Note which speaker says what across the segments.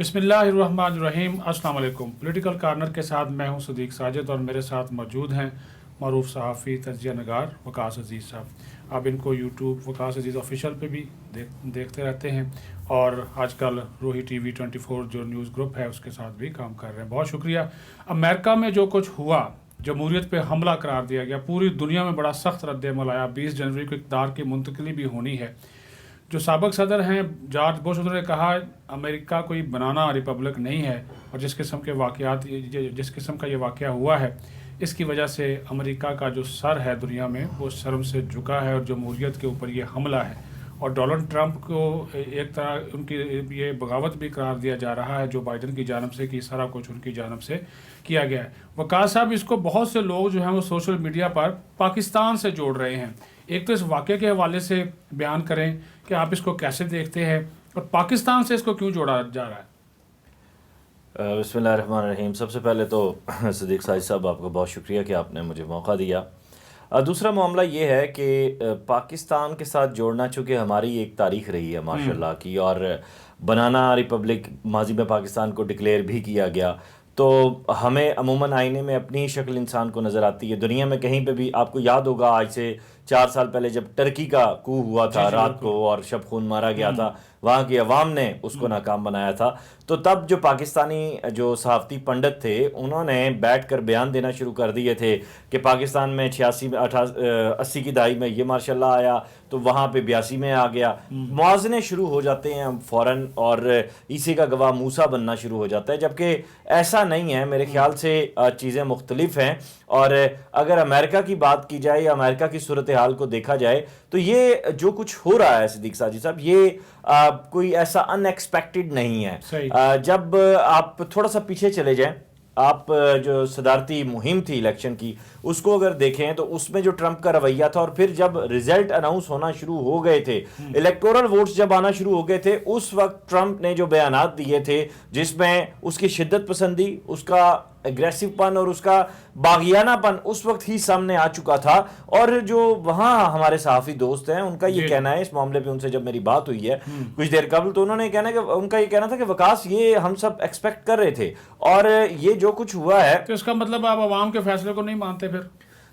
Speaker 1: بسم اللہ الرحمن الرحیم. السلام علیکم. پولیٹیکل کارنر کے ساتھ میں ہوں صدیق ساجد اور میرے ساتھ موجود ہیں معروف صحافی تجزیہ نگار وقاص عزیز صاحب. آپ ان کو یوٹیوب وقاص عزیز آفیشیل پہ بھی دیکھتے رہتے ہیں اور آج کل روہی ٹی وی 24 جو نیوز گروپ ہے اس کے ساتھ بھی کام کر رہے ہیں. بہت شکریہ. امریکہ میں جو کچھ ہوا، جمہوریت پہ حملہ قرار دیا گیا، پوری دنیا میں بڑا سخت رد عمل آیا. 20 جنوری کو اقتدار کی منتقلی بھی ہونی ہے. جو سابق صدر ہیں جارج بش، انہوں نے کہا امریکہ کوئی بنانا ریپبلک نہیں ہے اور جس قسم کا یہ واقعہ ہوا ہے اس کی وجہ سے امریکہ کا جو سر ہے دنیا میں وہ شرم سے جھکا ہے اور جمہوریت کے اوپر یہ حملہ ہے. اور ڈونلڈ ٹرمپ کو ایک طرح ان کی یہ بغاوت بھی قرار دیا جا رہا ہے جو بائیڈن کی جانب سے، کہ سارا کچھ ان کی جانب سے کیا گیا ہے. وقاص صاحب، اس کو بہت سے لوگ جو ہیں وہ سوشل میڈیا پر پاکستان سے جوڑ رہے ہیں. ایک تو اس واقعے کے حوالے سے بیان کریں کہ آپ اس کو کیسے دیکھتے ہیں اور پاکستان سے اس کو کیوں جوڑا جا رہا ہے؟
Speaker 2: بسم اللہ الرحمن الرحیم. سب سے پہلے تو صدیق ساجد صاحب آپ کا بہت شکریہ کہ آپ نے مجھے موقع دیا. دوسرا معاملہ یہ ہے کہ پاکستان کے ساتھ جوڑنا، چونکہ ہماری ایک تاریخ رہی ہے ماشاءاللہ کی، اور بنانا ریپبلک ماضی میں پاکستان کو ڈکلیئر بھی کیا گیا، تو ہمیں عموماً آئینے میں اپنی شکل انسان کو نظر آتی ہے. دنیا میں کہیں پہ بھی آپ کو یاد ہوگا آج سے 4 سال پہلے جب ٹرکی کا کو ہوا تھا رات کو اور شب خون مارا گیا تھا، وہاں کی عوام نے اس کو ناکام بنایا تھا. تو تب جو پاکستانی جو صحافتی پنڈت تھے انہوں نے بیٹھ کر بیان دینا شروع کر دیے تھے کہ پاکستان میں 80 کی دہائی میں یہ ماشاء اللہ آیا تو وہاں پہ 82 میں آ گیا. موازنے شروع ہو جاتے ہیں فوراً اور عیسی کا گواہ موسیٰ بننا شروع ہو جاتا ہے، جبکہ ایسا نہیں ہے. میرے خیال سے چیزیں مختلف ہیں. اور اگر امریکہ کی بات کی جائے یا امریکہ کی صورتحال کو دیکھا جائے تو یہ جو کچھ ہو رہا ہے صدیق ساجد صاحب، یہ کوئی ایسا ان ایکسپیکٹڈ نہیں ہے. جب آپ تھوڑا سا پیچھے چلے جائیں، آپ جو صدارتی مہم تھی الیکشن کی اس کو اگر دیکھیں تو اس میں جو ٹرمپ کا رویہ تھا، اور پھر جب ریزلٹ اناؤنس ہونا شروع ہو گئے تھے، الیکٹورل ووٹس جب آنا شروع ہو گئے تھے، اس وقت ٹرمپ نے جو بیانات دیے تھے جس میں اس کی شدت پسندی، اس کا اگریسو پن اور اس کا باغیانہ پن اس وقت ہی سامنے آ چکا تھا. اور جو وہاں ہمارے صحافی دوست ہیں ان کا یہ کہنا ہے، اس معاملے پہ ان سے جب میری بات ہوئی ہے کچھ دیر قبل، تو انہوں نے کہنا کہ ان کا یہ کہنا تھا کہ وقاص یہ ہم سب ایکسپیکٹ کر رہے تھے، اور یہ جو کچھ ہوا ہے
Speaker 1: تو اس کا مطلب آپ عوام کے فیصلے کو نہیں مانتے. پھر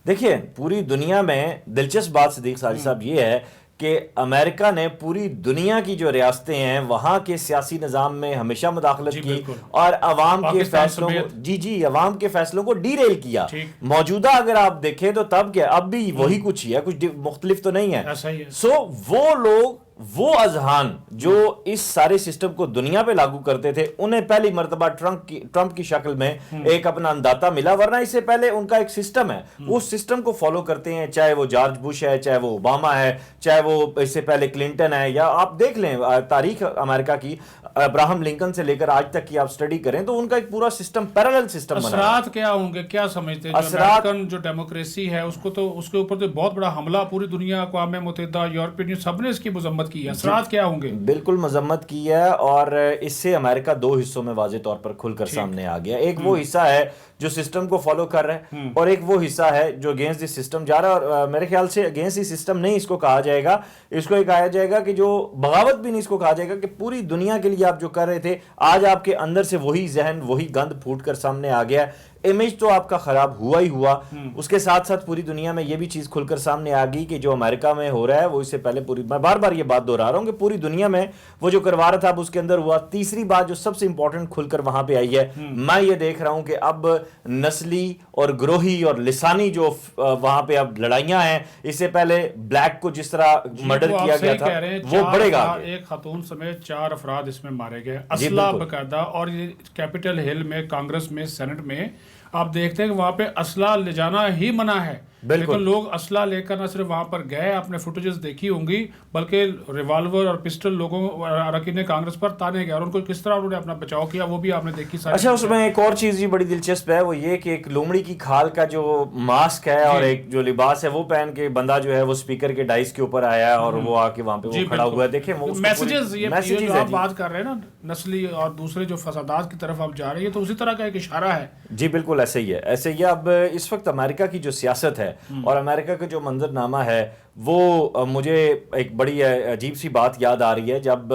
Speaker 2: دیکھیے، پوری دنیا میں دلچسپ بات صدیق ساجد صاحب یہ ہے کہ امریکہ نے پوری دنیا کی جو ریاستیں ہیں وہاں کے سیاسی نظام میں ہمیشہ مداخلت کی اور عوام کے فیصلوں کو عوام کے فیصلوں کو ڈی ریل کیا. موجودہ اگر آپ دیکھیں تو تب کیا اب بھی وہی کچھ ہی ہے، کچھ مختلف تو نہیں ہے. سو وہ لوگ، وہ اذہان جو اس سارے سسٹم کو دنیا پہ لاگو کرتے تھے، انہیں پہلی مرتبہ ٹرمپ کی شکل میں ایک اپنا انداتا ملا. ورنہ اس سے پہلے ان کا ایک سسٹم ہے، اس سسٹم کو فالو کرتے ہیں، چاہے وہ جارج بش ہے، چاہے وہ اوباما ہے، چاہے وہ اس سے پہلے کلنٹن ہے، یا آپ دیکھ لیں تاریخ امریکہ کی ابراہم لنکن سے لے کر آج تک کی آپ سٹڈی کریں تو ان کا ایک پورا سسٹم، پیرالل سسٹم بنا ہے.
Speaker 1: اثرات کیا ہوں گے، کیا سمجھتے ہیں؟ امریکن جو ڈیموکریسی ہے اس کو تو اس کے اوپر تو بہت بڑا حملہ پوری دنیا، اقوام متحدہ، یورپین یونین، سب نے اس کی مذمت کی ہے. اثرات کیا ہوں گے؟
Speaker 2: بالکل مذمت کی ہے، اور اس سے امریکہ 2 حصوں میں واضح طور پر کھل کر سامنے آ گیا. ایک وہ حصہ ہے جو سسٹم کو فالو کر رہا ہے، اور ایک وہ حصہ ہے جو اگینسٹ دس سسٹم جا رہا ہے. اور میرے خیال سے اگینسٹ دس سسٹم نہیں اس کو کہا جائے گا، اس کو یہ کہا جائے گا کہ جو بغاوت بھی نہیں اس کو کہا جائے گا، کہ پوری دنیا کے لیے آپ جو کر رہے تھے آج آپ کے اندر سے وہی ذہن، وہی گند پھوٹ کر سامنے آ گیا. امیج تو آپ کا خراب ہوا ہی ہوا، اس کے ساتھ ساتھ پوری دنیا میں یہ بھی چیز کھل کر سامنے آ گئی کہ جو امریکہ میں ہو رہا ہے وہ اس سے پہلے میں بار بار یہ بات دہرا رہا ہوں کہ پوری دنیا میں وہ جو کروا رہا تھا اب اس کے اندر ہوا. تیسری بات جو سب سے امپورٹنٹ کھل کر وہاں پہ آئی ہے، میں یہ دیکھ رہا ہوں کہ اب نسلی اور گروہی اور لسانی جو وہاں پہ اب لڑائیاں ہیں، اس سے پہلے بلیک کو جس طرح مرڈر کیا گیا تھا وہ بڑھے گا.
Speaker 1: ایک خاتون سمیت 4 افراد اس میں مارے گئے، اسلحہ باقاعدہ. اور یہ کیپٹل ہل میں، کانگریس میں، سینٹ میں آپ دیکھتے ہیں کہ وہاں پہ اسلحہ لے جانا ہی منع ہے، لیکن لوگ اسلحہ لے کر نہ صرف وہاں پر گئے، آپ نے فوٹیجز دیکھی ہوں گی، بلکہ ریوالور اور پسٹل لوگوں اراکین کانگریس پر تانے گئے اور ان کو کس طرح انہوں نے اپنا بچاؤ کیا وہ بھی آپ نے دیکھی.
Speaker 2: اچھا، اس میں ایک اور چیز بڑی دلچسپ ہے، وہ یہ کہ ایک لومڑی کی کھال کا جو ماسک ہے اور ایک جو لباس ہے وہ پہن کے بندہ جو ہے وہ اسپیکر کے ڈائس کے اوپر آیا ہے اور وہ آ کے وہاں پہ وہ کھڑا ہوا ہے. دیکھیں
Speaker 1: میسیجز، یہ آپ بات کر رہے ہیں نا نسلی اور دوسرے جو فسادات کی طرف آپ جا رہے ہیں تو اسی طرح کا ایک اشارہ ہے.
Speaker 2: جی بالکل ایسے ہی ہے، ایسے ہی. اب اس وقت امریکہ کی جو سیاست ہے ہے اور امریکہ کا جو منظرنامہ ہے وہ مجھے ایک بڑی عجیب سی بات یاد آ رہی ہے. جب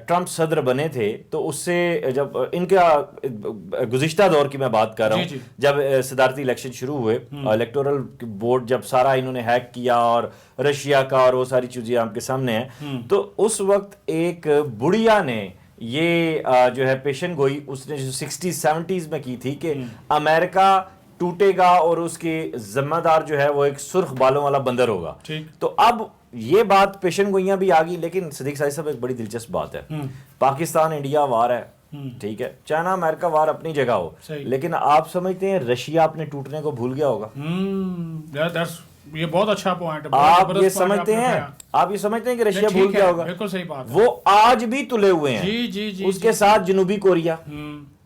Speaker 2: ٹرمپ صدر بنے تھے تو اس سے جب ان کا گزشتہ دور کی میں بات کر رہا ہوں, جب صدارتی الیکشن شروع ہوئے, الیکٹورل بورڈ جب سارا انہوں نے ہیک کیا اور رشیا کا اور وہ ساری چیزیں آپ کے سامنے ہیں, تو اس وقت ایک بڑھیا نے یہ جو ہے پیشن گوئی اس نے جو 60s-70s میں کی تھی کہ امریکہ ٹوٹے گا اور اس کی ذمہ دار جو ہے وہ ایک سرخ بالوں والا بندر ہوگا. تو اب یہ بات پیشن گوئیاں بھی آ گئی, لیکن صدیق صاحب صاحب ایک بڑی دلچسپ بات ہے, پاکستان انڈیا وار ہے, ٹھیک ہے, چائنا امریکہ وار اپنی جگہ ہو, لیکن آپ سمجھتے ہیں رشیا اپنے ٹوٹنے کو بھول گیا ہوگا؟
Speaker 1: یہ بہت اچھا پوائنٹ ہے.
Speaker 2: آپ یہ سمجھتے ہیں کہ رشیا بھول گیا ہوگا؟
Speaker 1: بالکل صحیح بات.
Speaker 2: وہ آج بھی تلے ہوئے ہیں. اس کے ساتھ جنوبی کوریا,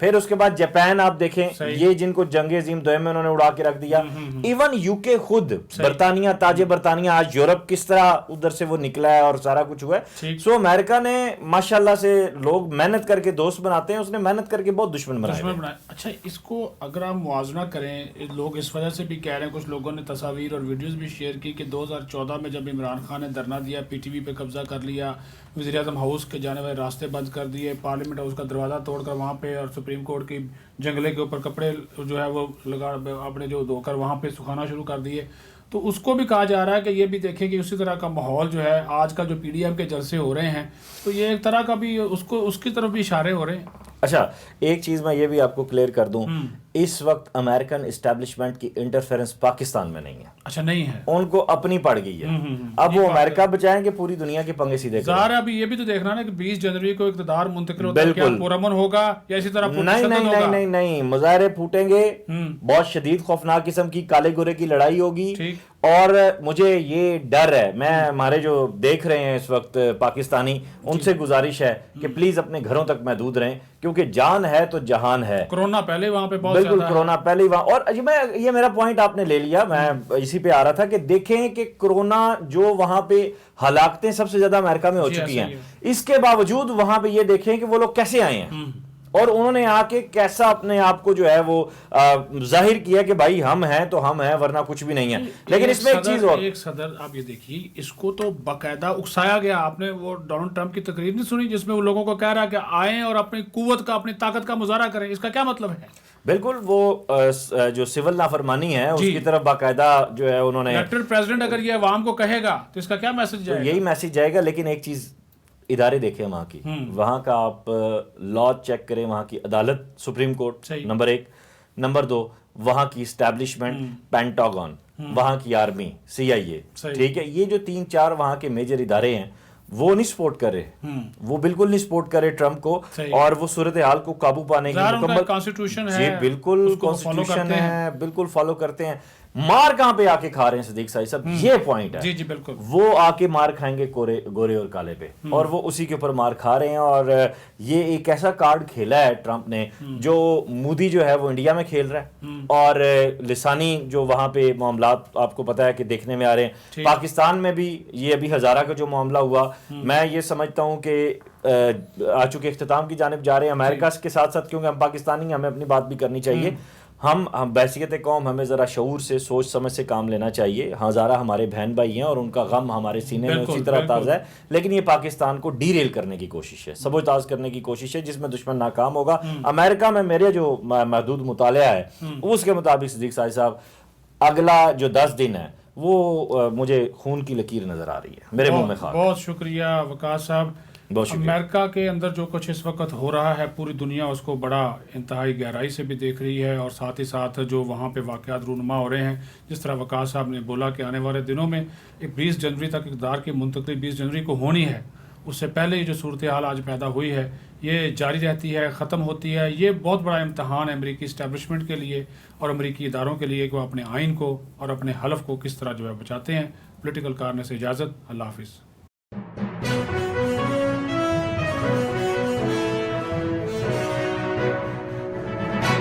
Speaker 2: پھر اس کے بعد جاپان, آپ دیکھیں یہ جن کو جنگ عظیم دوئم میں انہوں نے اڑا کے رکھ دیا. ایون یو کے خود, برطانیہ, تاج برطانیہ, آج یورپ کس طرح ادھر سے وہ نکلا ہے اور سارا کچھ ہوا ہے. سو امریکہ نے ماشاءاللہ سے لوگ محنت کر کے دوست بناتے ہیں, اس نے محنت کر کے بہت دشمن بنائے.
Speaker 1: اچھا, اس کو اگر ہم موازنہ کریں, لوگ اس وجہ سے بھی کہہ رہے ہیں, کچھ لوگوں نے تصاویر اور ویڈیوز بھی شیئر کی کہ 2014 میں جب عمران خان نے دھرنا دیا, پی ٹی وی پہ قبضہ کر لیا, وزیر اعظم ہاؤس کے جانے والے راستے بند کر دیے, پارلیمنٹ ہاؤس کا دروازہ توڑ کر وہاں پہ اور سپریم کورٹ کی جنگلے کے اوپر کپڑے جو ہے وہ لگا اپنے جو دھو کر وہاں پہ سکھانا شروع کر دیے. تو اس کو بھی کہا جا رہا ہے کہ یہ بھی دیکھیں کہ اسی طرح کا ماحول جو ہے آج کا جو پی ڈی ایم کے جلسے ہو رہے ہیں, تو یہ ایک طرح کا بھی اس کی طرف بھی اشارے ہو رہے ہیں.
Speaker 2: اچھا, ایک چیز میں یہ بھی آپ کو کلیئر کر دوں, اس وقت امریکن اسٹیبلشمنٹ کی انٹرفیرنس پاکستان میں نہیں ہے.
Speaker 1: اچھا, نہیں ہے,
Speaker 2: ان کو اپنی پڑ گئی ہے. اب وہ امریکہ بچائیں گے, پوری دنیا کے پنگے سیدھے کریں.
Speaker 1: ظاہر ہے ابھی یہ بھی تو دیکھنا نا کہ 20 جنوری کو اقتدار منتقل ہوتا ہے, کیا پرامن ہوگا یا اسی طرح
Speaker 2: نہیں, مظاہرے پھوٹیں گے, بہت شدید خوفناک قسم کی کالے گورے کی لڑائی ہوگی. اور مجھے یہ ڈر ہے, میں ہمارے جو دیکھ رہے ہیں اس وقت پاکستانی, ان سے گزارش ہے کہ پلیز اپنے گھروں تک محدود رہیں, کیونکہ جان ہے تو جہان ہے.
Speaker 1: کرونا پہلے وہاں پہ بہت
Speaker 2: بالکل, کرونا پہلے ہی وہاں. اور یہ میرا پوائنٹ آپ نے لے لیا, میں اسی پہ آ رہا تھا کہ دیکھیں کہ کرونا جو وہاں پہ ہلاکتیں سب سے زیادہ امریکہ میں ہو چکی ہیں, اس کے باوجود وہاں پہ یہ دیکھیں کہ وہ لوگ کیسے آئے ہیں اور انہوں نے آ کے کیسا اپنے آپ کو جو ہے وہ ظاہر کیا کہ بھائی ہم ہیں تو ہم ہیں, ورنہ کچھ بھی نہیں ہے. لیکن اس میں ایک چیز اور,
Speaker 1: ایک صدر آپ یہ دیکھیے, اس کو تو باقاعدہ اکسایا گیا. آپ نے وہ ڈونلڈ ٹرمپ کی تقریر نہیں سنی جس میں وہ لوگوں کو کہہ رہا ہے کہ آئیں اور اپنی قوت کا, اپنی طاقت کا مظاہرہ کریں؟ اس کا کیا مطلب ہے؟
Speaker 2: بالکل, وہ جو سول نافرمانی ہے اس کی طرف باقاعدہ جو ہے انہوں نے,
Speaker 1: الیکٹڈ پریزیڈنٹ اگر یہ عوام کو کہے گا تو اس کا کیا میسج جائے گا؟
Speaker 2: یہی میسج جائے گا. لیکن ایک چیز, ادارے دیکھیں وہاں کی, وہاں کا آپ لا چیک کریں, وہاں کی عدالت, سپریم کورٹ نمبر 1, نمبر 2 وہاں کی اسٹیبلشمنٹ, پینٹاگون, وہاں کی آرمی, CIA, ٹھیک ہے, یہ جو 3-4 وہاں کے میجر ادارے ہیں وہ نہیں سپورٹ کر رہے, وہ بالکل نہیں سپورٹ کر رہے ٹرمپ کو, اور وہ صورتحال کو قابو پانے کی
Speaker 1: مکمل کانسٹیٹیوشن ہے,
Speaker 2: جی بالکل کانسٹیٹیوشن ہے, بالکل فالو کرتے ہیں. مار کہاں پہ آ کے کھا رہے ہیں صدیق صاحب, یہ پوائنٹ ہے.
Speaker 1: جی جی بالکل,
Speaker 2: وہ آ کے مار کھائیں گے گورے اور کالے پہ, اور وہ اسی کے اوپر مار کھا رہے ہیں. اور یہ ایک ایسا کارڈ کھیلا ہے ٹرمپ نے جو مودی جو ہے وہ انڈیا میں کھیل رہا ہے, اور لسانی جو وہاں پہ معاملات آپ کو پتا ہے کہ دیکھنے میں آ رہے ہیں. پاکستان میں بھی یہ ابھی ہزارہ کا جو معاملہ ہوا, میں یہ سمجھتا ہوں کہ آ چکے اختتام کی جانب جا رہے ہیں. امریکہ کے ساتھ ساتھ, کیونکہ ہم پاکستانی ہیں, ہمیں اپنی بات بھی کرنی چاہیے. ہم بحیثیت قوم ہمیں ذرا شعور سے, سوچ سمجھ سے کام لینا چاہیے. ہزارہ ہمارے بہن بھائی ہیں اور ان کا غم ہمارے سینے میں اسی طرح تازہ ہے, لیکن یہ پاکستان کو ڈی ریل کرنے کی کوشش ہے, سبوتاژ کرنے کی کوشش ہے, جس میں دشمن ناکام ہوگا. امریکہ میں میرے جو محدود مطالعہ ہے اس کے مطابق صدیق صاحب اگلا جو 10 دن ہے وہ مجھے خون کی لکیر نظر آ رہی ہے میرے منہ میں خاک.
Speaker 1: بہت شکریہ وقاص صاحب. امریکہ کے اندر جو کچھ اس وقت ہو رہا ہے, پوری دنیا اس کو بڑا انتہائی گہرائی سے بھی دیکھ رہی ہے, اور ساتھ ہی ساتھ جو وہاں پہ واقعات رونما ہو رہے ہیں, جس طرح وقاص صاحب نے بولا کہ آنے والے دنوں میں 20 جنوری تک اقتدار کی منتقلی 20 جنوری کو ہونی ہے, اس سے پہلے یہ جو صورتحال آج پیدا ہوئی ہے یہ جاری رہتی ہے, ختم ہوتی ہے. یہ بہت بڑا امتحان ہے امریکی اسٹیبلشمنٹ کے لیے اور امریکی اداروں کے لیے کہ وہ اپنے آئین کو اور اپنے حلف کو کس طرح جو ہے بچاتے ہیں. پولیٹیکل کارنر سے اجازت, اللہ حافظ.